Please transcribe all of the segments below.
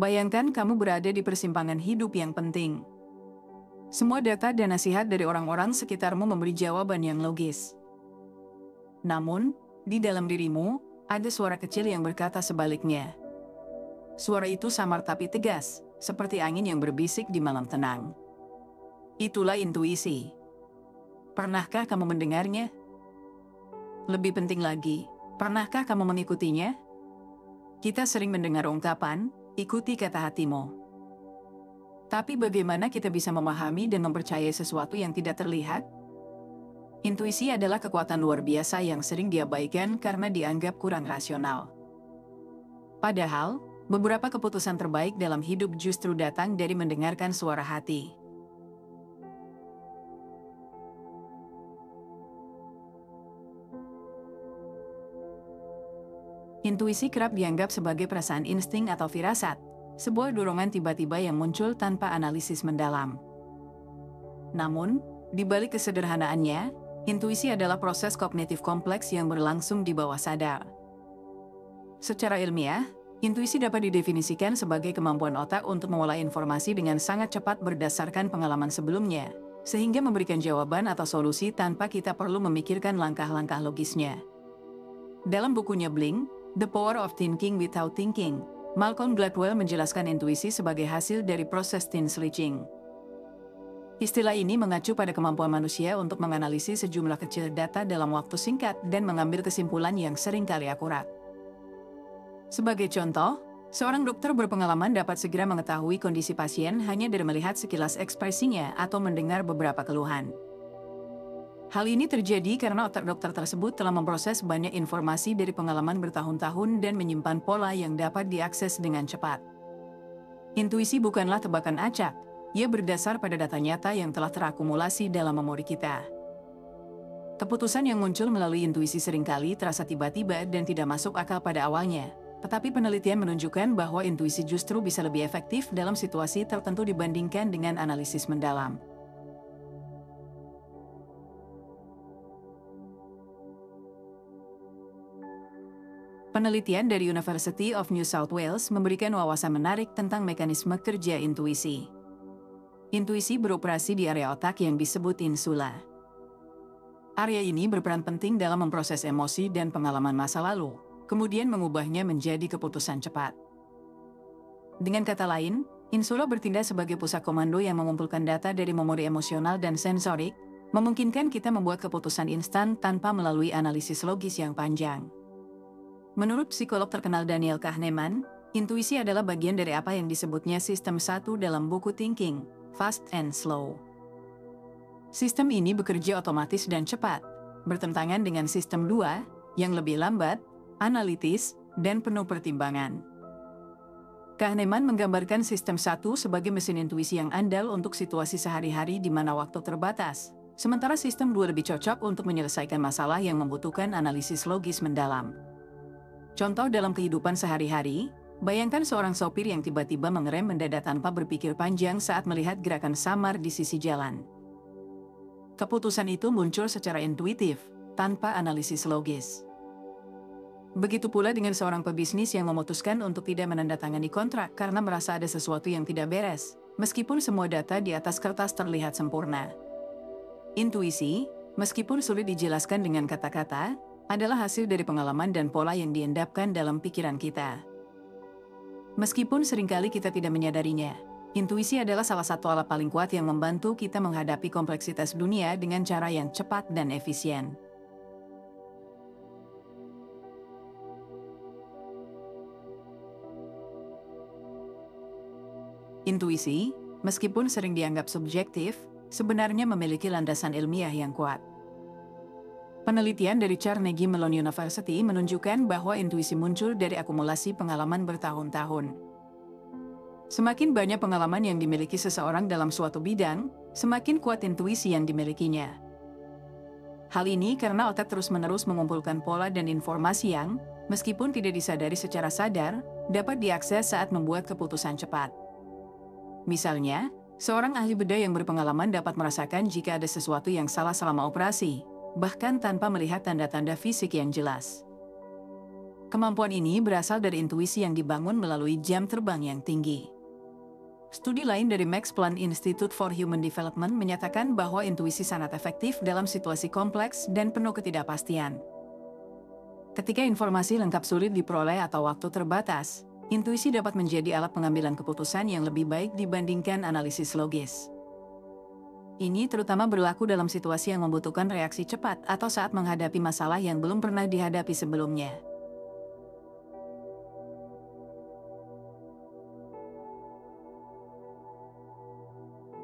Bayangkan kamu berada di persimpangan hidup yang penting. Semua data dan nasihat dari orang-orang sekitarmu memberi jawaban yang logis. Namun, di dalam dirimu, ada suara kecil yang berkata sebaliknya. Suara itu samar tapi tegas, seperti angin yang berbisik di malam tenang. Itulah intuisi. Pernahkah kamu mendengarnya? Lebih penting lagi, pernahkah kamu mengikutinya? Kita sering mendengar ungkapan, ikuti kata hatimu. Tapi bagaimana kita bisa memahami dan mempercayai sesuatu yang tidak terlihat? Intuisi adalah kekuatan luar biasa yang sering diabaikan karena dianggap kurang rasional. Padahal, beberapa keputusan terbaik dalam hidup justru datang dari mendengarkan suara hati. Intuisi kerap dianggap sebagai perasaan insting atau firasat, sebuah dorongan tiba-tiba yang muncul tanpa analisis mendalam. Namun, di balik kesederhanaannya, intuisi adalah proses kognitif kompleks yang berlangsung di bawah sadar. Secara ilmiah, intuisi dapat didefinisikan sebagai kemampuan otak untuk mengolah informasi dengan sangat cepat berdasarkan pengalaman sebelumnya, sehingga memberikan jawaban atau solusi tanpa kita perlu memikirkan langkah-langkah logisnya. Dalam bukunya Blink, The Power of Thinking Without Thinking, Malcolm Gladwell menjelaskan intuisi sebagai hasil dari proses tin switching. Istilah ini mengacu pada kemampuan manusia untuk menganalisis sejumlah kecil data dalam waktu singkat dan mengambil kesimpulan yang seringkali akurat. Sebagai contoh, seorang dokter berpengalaman dapat segera mengetahui kondisi pasien hanya dari melihat sekilas ekspresinya atau mendengar beberapa keluhan. Hal ini terjadi karena otak dokter tersebut telah memproses banyak informasi dari pengalaman bertahun-tahun dan menyimpan pola yang dapat diakses dengan cepat. Intuisi bukanlah tebakan acak, ia berdasar pada data nyata yang telah terakumulasi dalam memori kita. Keputusan yang muncul melalui intuisi seringkali terasa tiba-tiba dan tidak masuk akal pada awalnya, tetapi penelitian menunjukkan bahwa intuisi justru bisa lebih efektif dalam situasi tertentu dibandingkan dengan analisis mendalam. Penelitian dari University of New South Wales memberikan wawasan menarik tentang mekanisme kerja intuisi. Intuisi beroperasi di area otak yang disebut insula. Area ini berperan penting dalam memproses emosi dan pengalaman masa lalu, kemudian mengubahnya menjadi keputusan cepat. Dengan kata lain, insula bertindak sebagai pusat komando yang mengumpulkan data dari memori emosional dan sensorik, memungkinkan kita membuat keputusan instan tanpa melalui analisis logis yang panjang. Menurut psikolog terkenal Daniel Kahneman, intuisi adalah bagian dari apa yang disebutnya sistem 1 dalam buku Thinking, Fast and Slow. Sistem ini bekerja otomatis dan cepat, bertentangan dengan sistem 2, yang lebih lambat, analitis, dan penuh pertimbangan. Kahneman menggambarkan sistem 1 sebagai mesin intuisi yang andal untuk situasi sehari-hari di mana waktu terbatas, sementara sistem 2 lebih cocok untuk menyelesaikan masalah yang membutuhkan analisis logis mendalam. Contoh dalam kehidupan sehari-hari, bayangkan seorang sopir yang tiba-tiba mengerem mendadak tanpa berpikir panjang saat melihat gerakan samar di sisi jalan. Keputusan itu muncul secara intuitif, tanpa analisis logis. Begitu pula dengan seorang pebisnis yang memutuskan untuk tidak menandatangani kontrak karena merasa ada sesuatu yang tidak beres, meskipun semua data di atas kertas terlihat sempurna. Intuisi, meskipun sulit dijelaskan dengan kata-kata, adalah hasil dari pengalaman dan pola yang diendapkan dalam pikiran kita. Meskipun seringkali kita tidak menyadarinya, intuisi adalah salah satu alat paling kuat yang membantu kita menghadapi kompleksitas dunia dengan cara yang cepat dan efisien. Intuisi, meskipun sering dianggap subjektif, sebenarnya memiliki landasan ilmiah yang kuat. Penelitian dari Carnegie Mellon University menunjukkan bahwa intuisi muncul dari akumulasi pengalaman bertahun-tahun. Semakin banyak pengalaman yang dimiliki seseorang dalam suatu bidang, semakin kuat intuisi yang dimilikinya. Hal ini karena otak terus-menerus mengumpulkan pola dan informasi yang, meskipun tidak disadari secara sadar, dapat diakses saat membuat keputusan cepat. Misalnya, seorang ahli bedah yang berpengalaman dapat merasakan jika ada sesuatu yang salah selama operasi, bahkan tanpa melihat tanda-tanda fisik yang jelas. Kemampuan ini berasal dari intuisi yang dibangun melalui jam terbang yang tinggi. Studi lain dari Max Planck Institute for Human Development menyatakan bahwa intuisi sangat efektif dalam situasi kompleks dan penuh ketidakpastian. Ketika informasi lengkap sulit diperoleh atau waktu terbatas, intuisi dapat menjadi alat pengambilan keputusan yang lebih baik dibandingkan analisis logis. Ini terutama berlaku dalam situasi yang membutuhkan reaksi cepat atau saat menghadapi masalah yang belum pernah dihadapi sebelumnya.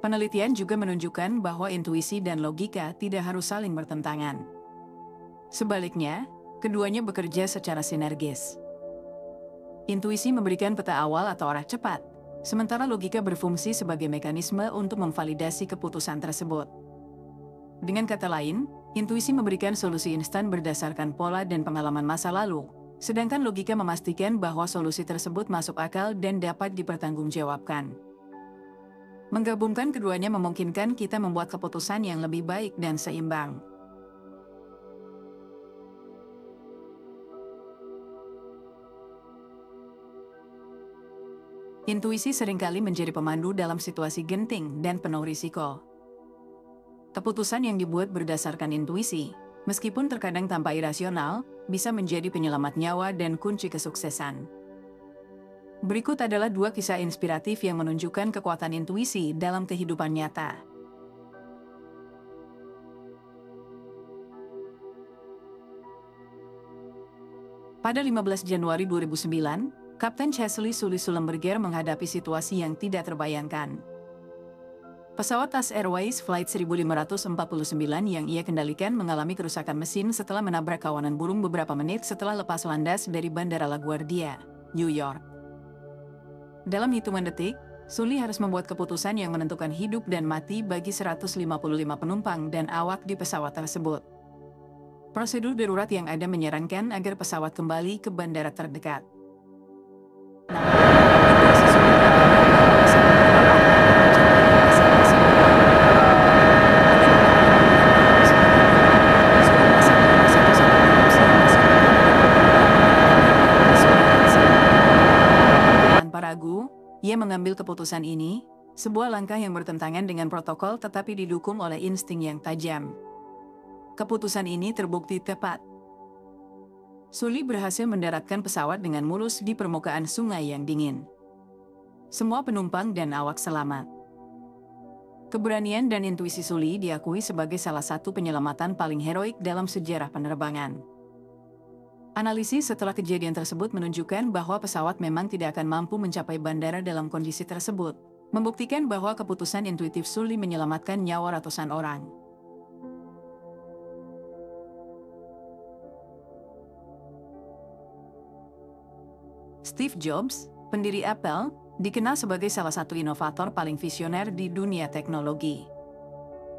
Penelitian juga menunjukkan bahwa intuisi dan logika tidak harus saling bertentangan. Sebaliknya, keduanya bekerja secara sinergis. Intuisi memberikan peta awal atau arah cepat, sementara logika berfungsi sebagai mekanisme untuk memvalidasi keputusan tersebut. Dengan kata lain, intuisi memberikan solusi instan berdasarkan pola dan pengalaman masa lalu, sedangkan logika memastikan bahwa solusi tersebut masuk akal dan dapat dipertanggungjawabkan. Menggabungkan keduanya memungkinkan kita membuat keputusan yang lebih baik dan seimbang. Intuisi seringkali menjadi pemandu dalam situasi genting dan penuh risiko. Keputusan yang dibuat berdasarkan intuisi, meskipun terkadang tanpa irasional, bisa menjadi penyelamat nyawa dan kunci kesuksesan. Berikut adalah 2 kisah inspiratif yang menunjukkan kekuatan intuisi dalam kehidupan nyata. Pada 15 Januari 2009, Kapten Chesley Sully Sullenberger menghadapi situasi yang tidak terbayangkan. Pesawat TAS Airways Flight 1549 yang ia kendalikan mengalami kerusakan mesin setelah menabrak kawanan burung beberapa menit setelah lepas landas dari Bandara LaGuardia, New York. Dalam hitungan detik, Sully harus membuat keputusan yang menentukan hidup dan mati bagi 155 penumpang dan awak di pesawat tersebut. Prosedur darurat yang ada menyarankan agar pesawat kembali ke bandara terdekat. Tanpa ragu, ia mengambil keputusan ini, sebuah langkah yang bertentangan dengan protokol tetapi didukung oleh insting yang tajam. Keputusan ini terbukti tepat. Sully berhasil mendaratkan pesawat dengan mulus di permukaan sungai yang dingin. Semua penumpang dan awak selamat. Keberanian dan intuisi Sully diakui sebagai salah satu penyelamatan paling heroik dalam sejarah penerbangan. Analisis setelah kejadian tersebut menunjukkan bahwa pesawat memang tidak akan mampu mencapai bandara dalam kondisi tersebut, membuktikan bahwa keputusan intuitif Sully menyelamatkan nyawa ratusan orang. Steve Jobs, pendiri Apple, dikenal sebagai salah satu inovator paling visioner di dunia teknologi.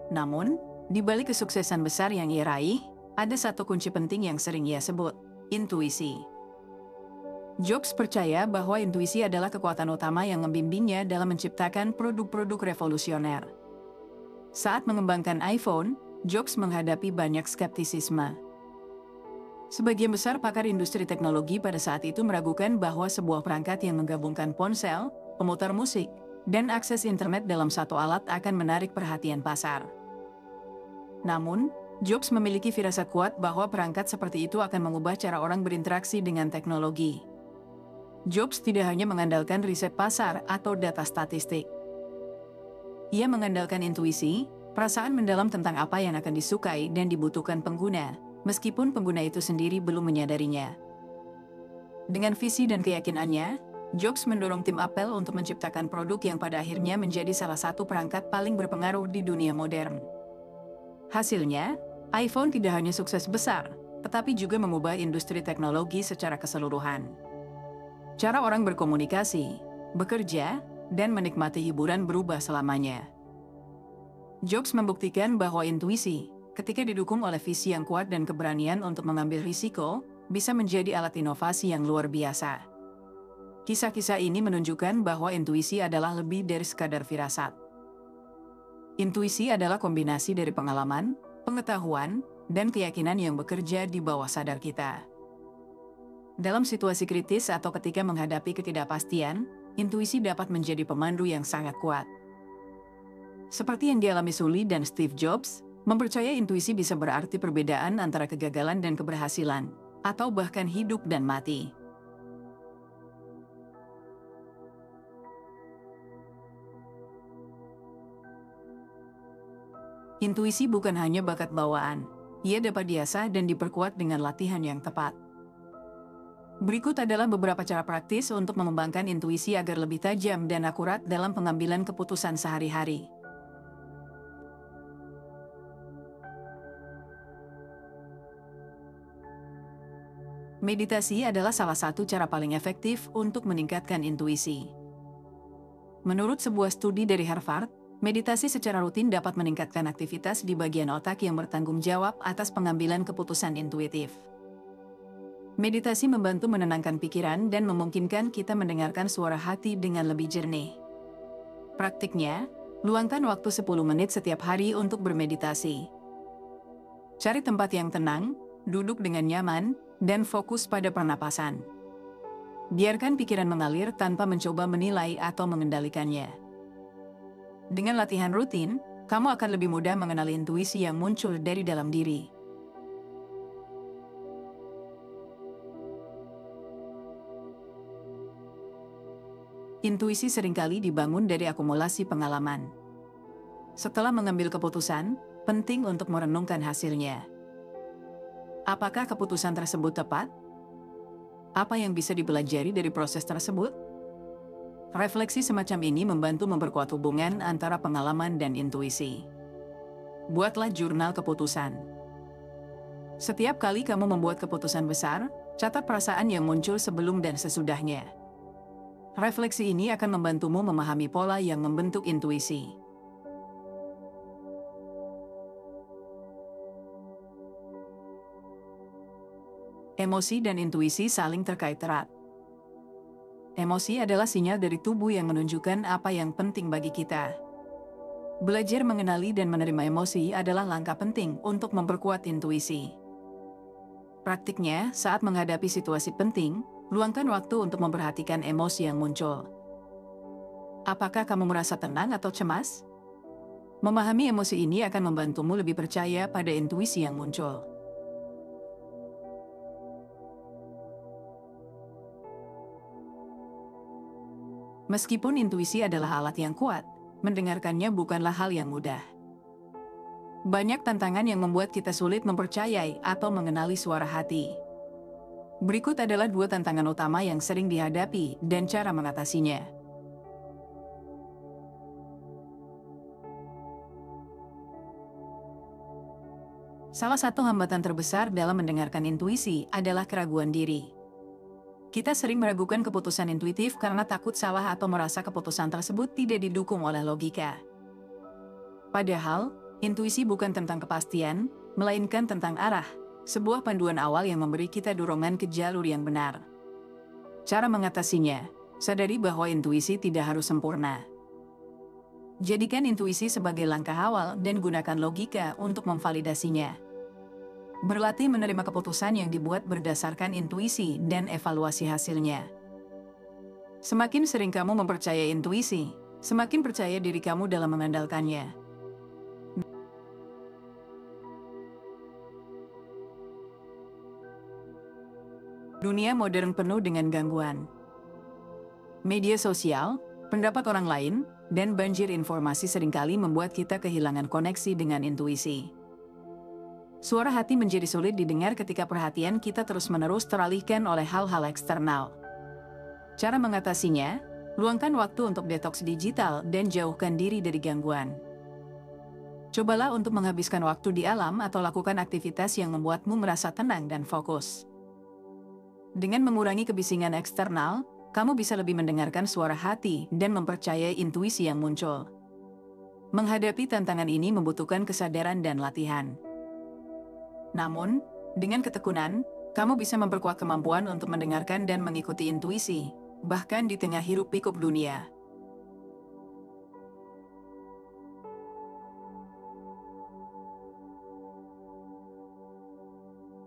Namun, di balik kesuksesan besar yang ia raih, ada satu kunci penting yang sering ia sebut, intuisi. Jobs percaya bahwa intuisi adalah kekuatan utama yang membimbingnya dalam menciptakan produk-produk revolusioner. Saat mengembangkan iPhone, Jobs menghadapi banyak skeptisisme. Sebagian besar pakar industri teknologi pada saat itu meragukan bahwa sebuah perangkat yang menggabungkan ponsel, pemutar musik, dan akses internet dalam satu alat akan menarik perhatian pasar. Namun, Jobs memiliki firasat kuat bahwa perangkat seperti itu akan mengubah cara orang berinteraksi dengan teknologi. Jobs tidak hanya mengandalkan riset pasar atau data statistik. Ia mengandalkan intuisi, perasaan mendalam tentang apa yang akan disukai dan dibutuhkan pengguna, meskipun pengguna itu sendiri belum menyadarinya. Dengan visi dan keyakinannya, Jobs mendorong tim Apple untuk menciptakan produk yang pada akhirnya menjadi salah satu perangkat paling berpengaruh di dunia modern. Hasilnya, iPhone tidak hanya sukses besar, tetapi juga mengubah industri teknologi secara keseluruhan. Cara orang berkomunikasi, bekerja, dan menikmati hiburan berubah selamanya. Jobs membuktikan bahwa intuisi, ketika didukung oleh visi yang kuat dan keberanian untuk mengambil risiko, bisa menjadi alat inovasi yang luar biasa. Kisah-kisah ini menunjukkan bahwa intuisi adalah lebih dari sekadar firasat. Intuisi adalah kombinasi dari pengalaman, pengetahuan, dan keyakinan yang bekerja di bawah sadar kita. Dalam situasi kritis atau ketika menghadapi ketidakpastian, intuisi dapat menjadi pemandu yang sangat kuat. Seperti yang dialami Sully dan Steve Jobs, mempercayai intuisi bisa berarti perbedaan antara kegagalan dan keberhasilan, atau bahkan hidup dan mati. Intuisi bukan hanya bakat bawaan, ia dapat diasah dan diperkuat dengan latihan yang tepat. Berikut adalah beberapa cara praktis untuk mengembangkan intuisi agar lebih tajam dan akurat dalam pengambilan keputusan sehari-hari. Meditasi adalah salah satu cara paling efektif untuk meningkatkan intuisi. Menurut sebuah studi dari Harvard, meditasi secara rutin dapat meningkatkan aktivitas di bagian otak yang bertanggung jawab atas pengambilan keputusan intuitif. Meditasi membantu menenangkan pikiran dan memungkinkan kita mendengarkan suara hati dengan lebih jernih. Praktiknya, luangkan waktu 10 menit setiap hari untuk bermeditasi. Cari tempat yang tenang, duduk dengan nyaman, dan fokus pada pernapasan. Biarkan pikiran mengalir tanpa mencoba menilai atau mengendalikannya. Dengan latihan rutin, kamu akan lebih mudah mengenali intuisi yang muncul dari dalam diri. Intuisi seringkali dibangun dari akumulasi pengalaman. Setelah mengambil keputusan, penting untuk merenungkan hasilnya. Apakah keputusan tersebut tepat? Apa yang bisa dipelajari dari proses tersebut? Refleksi semacam ini membantu memperkuat hubungan antara pengalaman dan intuisi. Buatlah jurnal keputusan. Setiap kali kamu membuat keputusan besar, catat perasaan yang muncul sebelum dan sesudahnya. Refleksi ini akan membantumu memahami pola yang membentuk intuisi. Emosi dan intuisi saling terkait erat. Emosi adalah sinyal dari tubuh yang menunjukkan apa yang penting bagi kita. Belajar mengenali dan menerima emosi adalah langkah penting untuk memperkuat intuisi. Praktiknya, saat menghadapi situasi penting, luangkan waktu untuk memperhatikan emosi yang muncul. Apakah kamu merasa tenang atau cemas? Memahami emosi ini akan membantumu lebih percaya pada intuisi yang muncul. Meskipun intuisi adalah alat yang kuat, mendengarkannya bukanlah hal yang mudah. Banyak tantangan yang membuat kita sulit mempercayai atau mengenali suara hati. Berikut adalah 2 tantangan utama yang sering dihadapi dan cara mengatasinya. Salah satu hambatan terbesar dalam mendengarkan intuisi adalah keraguan diri. Kita sering meragukan keputusan intuitif karena takut salah atau merasa keputusan tersebut tidak didukung oleh logika. Padahal, intuisi bukan tentang kepastian, melainkan tentang arah, sebuah panduan awal yang memberi kita dorongan ke jalur yang benar. Cara mengatasinya, sadari bahwa intuisi tidak harus sempurna. Jadikan intuisi sebagai langkah awal dan gunakan logika untuk memvalidasinya. Berlatih menerima keputusan yang dibuat berdasarkan intuisi dan evaluasi hasilnya. Semakin sering kamu mempercayai intuisi, semakin percaya diri kamu dalam mengandalkannya. Dunia modern penuh dengan gangguan. Media sosial, pendapat orang lain, dan banjir informasi seringkali membuat kita kehilangan koneksi dengan intuisi. Suara hati menjadi sulit didengar ketika perhatian kita terus-menerus teralihkan oleh hal-hal eksternal. Cara mengatasinya, luangkan waktu untuk detoks digital dan jauhkan diri dari gangguan. Cobalah untuk menghabiskan waktu di alam atau lakukan aktivitas yang membuatmu merasa tenang dan fokus. Dengan mengurangi kebisingan eksternal, kamu bisa lebih mendengarkan suara hati dan mempercayai intuisi yang muncul. Menghadapi tantangan ini membutuhkan kesadaran dan latihan. Namun, dengan ketekunan, kamu bisa memperkuat kemampuan untuk mendengarkan dan mengikuti intuisi, bahkan di tengah hiruk-pikuk dunia.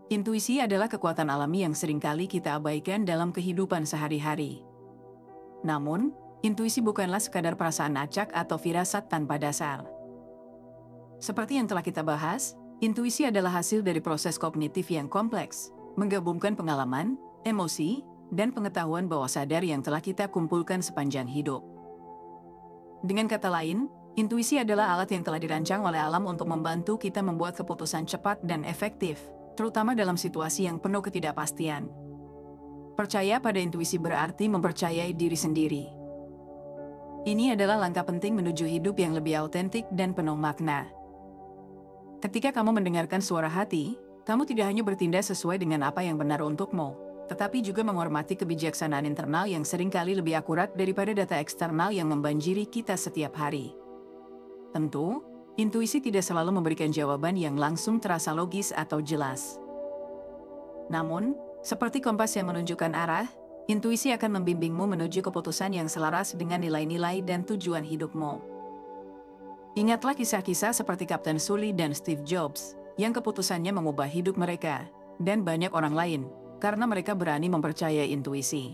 Intuisi adalah kekuatan alami yang seringkali kita abaikan dalam kehidupan sehari-hari. Namun, intuisi bukanlah sekadar perasaan acak atau firasat tanpa dasar. Seperti yang telah kita bahas, intuisi adalah hasil dari proses kognitif yang kompleks, menggabungkan pengalaman, emosi, dan pengetahuan bawah sadar yang telah kita kumpulkan sepanjang hidup. Dengan kata lain, intuisi adalah alat yang telah dirancang oleh alam untuk membantu kita membuat keputusan cepat dan efektif, terutama dalam situasi yang penuh ketidakpastian. Percaya pada intuisi berarti mempercayai diri sendiri. Ini adalah langkah penting menuju hidup yang lebih autentik dan penuh makna. Ketika kamu mendengarkan suara hati, kamu tidak hanya bertindak sesuai dengan apa yang benar untukmu, tetapi juga menghormati kebijaksanaan internal yang seringkali lebih akurat daripada data eksternal yang membanjiri kita setiap hari. Tentu, intuisi tidak selalu memberikan jawaban yang langsung terasa logis atau jelas. Namun, seperti kompas yang menunjukkan arah, intuisi akan membimbingmu menuju keputusan yang selaras dengan nilai-nilai dan tujuan hidupmu. Ingatlah kisah-kisah seperti Kapten Sully dan Steve Jobs, yang keputusannya mengubah hidup mereka, dan banyak orang lain, karena mereka berani mempercayai intuisi.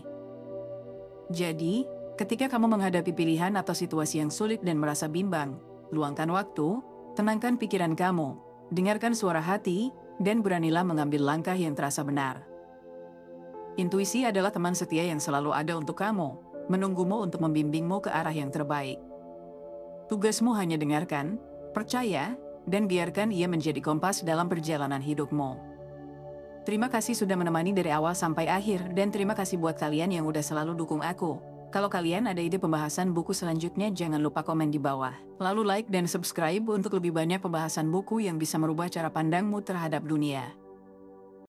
Jadi, ketika kamu menghadapi pilihan atau situasi yang sulit dan merasa bimbang, luangkan waktu, tenangkan pikiran kamu, dengarkan suara hati, dan beranilah mengambil langkah yang terasa benar. Intuisi adalah teman setia yang selalu ada untuk kamu, menunggumu untuk membimbingmu ke arah yang terbaik. Tugasmu hanya dengarkan, percaya, dan biarkan ia menjadi kompas dalam perjalanan hidupmu. Terima kasih sudah menemani dari awal sampai akhir, dan terima kasih buat kalian yang udah selalu dukung aku. Kalau kalian ada ide pembahasan buku selanjutnya, jangan lupa komen di bawah. Lalu like dan subscribe untuk lebih banyak pembahasan buku yang bisa merubah cara pandangmu terhadap dunia.